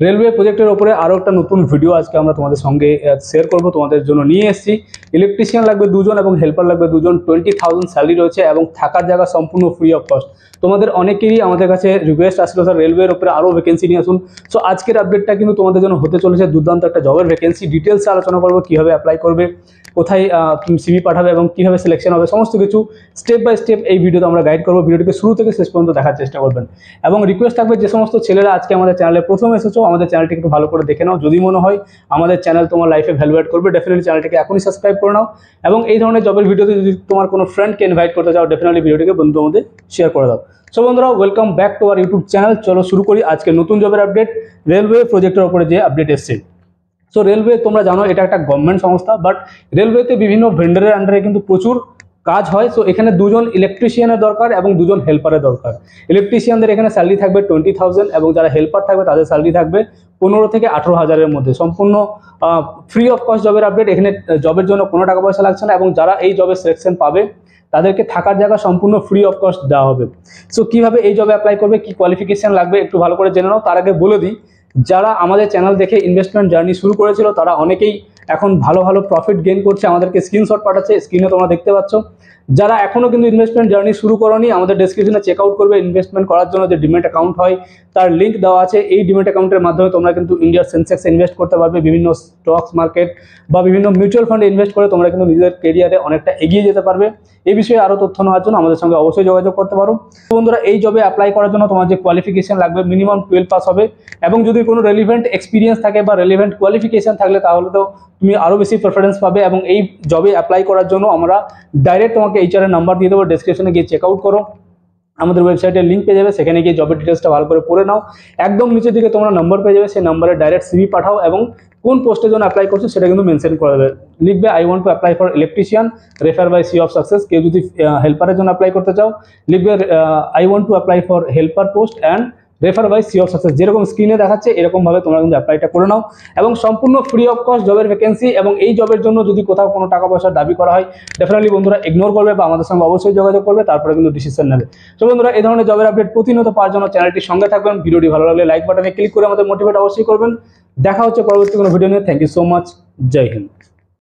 Railway প্রজেক্টের উপরে আরও একটা নতুন ভিডিও আজকে আমরা তোমাদের সঙ্গে শেয়ার করব, তোমাদের জন্য নিয়ে এসেছি। ইলেকট্রিশিয়ান লাগবে 2 জন এবং হেল্পার লাগবে 2 জন। 20,000 স্যালারি রয়েছে এবং থাকার জায়গা সম্পূর্ণ ফ্রি অফ কস্ট। তোমাদের অনেকেরই আমাদের কাছে রিকোয়েস্ট আসলো, স্যার রেলওয়ের উপরে আরও ভ্যাকেন্সি নিয়ে আসুন। সো আজকের আপডেটটা কিন্তু তোমাদের জন্য হতে চলেছে দুর্দান্ত একটা জবের ভ্যাকেন্সি। ডিটেলসে আলোচনা করবো, কীভাবে অ্যাপ্লাই করবে, কোথায় সিভি পাঠাবে এবং কীভাবে সিলেকশন হবে, সমস্ত কিছু স্টেপ বাই স্টেপ এই ভিডিওতে আমরা গাইড করবো। ভিডিওটিকে শুরু থেকে শেষ পর্যন্ত দেখার চেষ্টা করবেন এবং রিকোয়েস্ট থাকবে যে সমস্ত ছেলেরা আজকে আমাদের চ্যানেলে প্রথম এসেছো, আমাদের চ্যানেলটি একটু ভালো করে দেখে নাও। যদি মনে হয় আমাদের চ্যানেল তোমার লাইফে ভ্যালু অ্যাড করবে, ডেফিনেটলি চ্যানেলটিকে এখনই সাবস্ক্রাইব করে নাও এবং এই ধরনের জবের ভিডিওতে যদি তোমার কোনো ফ্রেন্ডকে ইনভাইট করতে চাও, ডেফিনেটলি ভিডিওটিকে বন্ধুদের মধ্যে শেয়ার করে দাও। সো বন্ধুরা, welcome back to our YouTube channel. চলো শুরু করি আজকে নতুন জবের আপডেট, রেলওয়ে প্রজেক্টের উপরে যে আপডেট এসছে। সো রেলওয়ে তোমরা জানো এটা একটা গভর্নমেন্ট সংস্থা, বাট রেলওয়েতে বিভিন্ন ভেন্ডারের আন্ডারে কিন্তু প্রচুর কাজ হয়। সো এখানে 2 জন ইলেকট্রিশিয়ানের দরকার এবং 2 জন হেল্পারের দরকার। ইলেকট্রিশিয়ানদের এখানে স্যালারি থাকবে 20,000 এবং যারা হেল্পার থাকবে তাদের স্যালারি থাকবে 15 থেকে 18,000-এর মধ্যে। সম্পূর্ণ ফ্রি অফ কস্ট জবের আপডেট। এখানে জবের জন্য কোনো টাকা পয়সা লাগছে না এবং যারা এই জবের সিলেকশন পাবে তাদেরকে থাকার জায়গা সম্পূর্ণ ফ্রি অফ কস্ট দেওয়া হবে। সো কীভাবে এই জবে অ্যাপ্লাই করবে, কি কোয়ালিফিকেশন লাগবে একটু ভালো করে জেনে নাও। তার আগে বলে দিই, যারা আমাদের চ্যানেল দেখে ইনভেস্টমেন্ট জার্নি শুরু করেছিল তারা অনেকেই এখন ভালো ভালো প্রফিট গেইন করছে, আমাদেরকে স্ক্রিনশট পাঠাচ্ছে, স্ক্রিনে তোমরা দেখতে পাচ্ছ। যারা এখনও কিন্তু ইনভেস্টমেন্ট জার্নি শুরু করোনি, আমাদের ডেসক্রিপশনে চেক আউট করবে। ইনভেস্টমেন্ট করার জন্য যে ডিমেট অ্যাকাউন্ট হয় তার লিঙ্ক দেওয়া আছে। এই ডিমেট অ্যাকাউন্টের মাধ্যমে তোমরা কিন্তু ইন্ডিয়ার সেন্সেক্সে ইনভেস্ট করতে পারবে, বিভিন্ন স্টকস মার্কেট বা বিভিন্ন মিউচুয়াল ফান্ডে ইনভেস্ট করে তোমরা কিন্তু নিজেদের কেরিয়ারে অনেকটা এগিয়ে যেতে পারবে। এই বিষয়ে আরও তথ্য নেওয়ার জন্য আমাদের সঙ্গে অবশ্যই যোগাযোগ করতে পারো। বন্ধুরা, এই জবে অ্যাপ্লাই করার জন্য তোমার যে কোয়ালিফিকেশন লাগবে, মিনিমাম 12 পাস হবে এবং যদি কোনো রেলিভেন্ট এক্সপিরিয়েন্স থাকে বা রেলিভেন্ট কোয়ালিফিকেশন থাকলে তাহলে তো তুমি আরও বেশি প্রেফারেন্স পাবে। এবং এই জবে অ্যাপ্লাই করার জন্য আমরা ডাইরেক্ট তোমাকে HR এর নাম্বার দিয়ে দেবো, ডেসক্রিপশনে গিয়ে চেক আউট করো, আমাদের ওয়েবসাইটের লিঙ্ক পেয়ে যাবে, সেখানে গিয়ে জবের ডিটেলসটা ভালো করে পড়ে নাও। একদম নিচের দিকে তোমরা নম্বর পেয়ে যাবে, সেই নম্বরে ডাইরেক্ট সিভি পাঠাও এবং কোন পোস্টের জন্য অ্যাপ্লাই করছো সেটা কিন্তু মেনশন করে দেবে। লিখবে I want to apply for electrician, refer by Sea of Success. কেউ যদি হেল্পারের জন্য অ্যাপ্লাই করতে চাও লিখবে I want to apply for helper post and refer by Sea of Success. যেরকম স্ক্রিনে দেখাচ্ছে এরকমভাবে তোমরা কিন্তু অ্যাপ্লাইটা করে নাও এবং সম্পূর্ণ ফ্রি অফ কস্ট জবের ভ্যাকেন্সি। এবং এই জবের জন্য যদি কোথাও কোনো টাকা পয়সার দাবি করা হয়, ডেফিনেটলি বন্ধুরা ইগনোর করবে বা আমাদের সঙ্গে অবশ্যই যোগাযোগ করবে, তারপরে কিন্তু ডিসিশন নেবে। তো বন্ধুরা, এই ধরনের জবের আপডেট প্রতিনিয়ত পাওয়ার জন্য চ্যানেলটির সঙ্গে থাকবেন। ভিডিওটি ভালো লাগলে লাইক বাটনে ক্লিক করে আমাদের মোটিভেট অবশ্যই করবেন। দেখা হচ্ছে পরবর্তী কোনো ভিডিও নিয়ে। Thank you so much. Jai Hind.